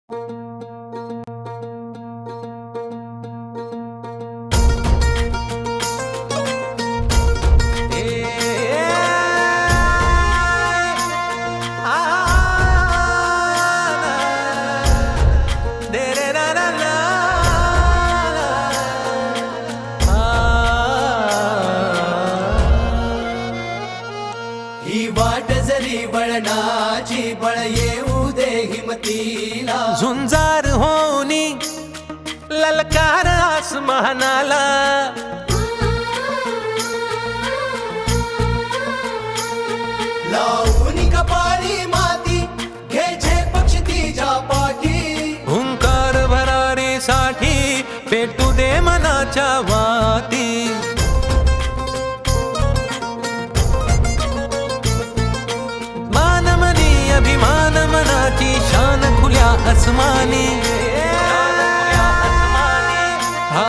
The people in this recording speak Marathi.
ही वाट जरी वळणाची बळ येऊ दे हिमतीला, झुंजार होनी ललकार आसमानाला, लावून कपाळी माती घे झेप क्षितिजा पाठी, हुंकार भरारीसाठी पेटू दे मनाच्या वाती. मानमनी अभिमान मनाची शान खुल्या आसमानी,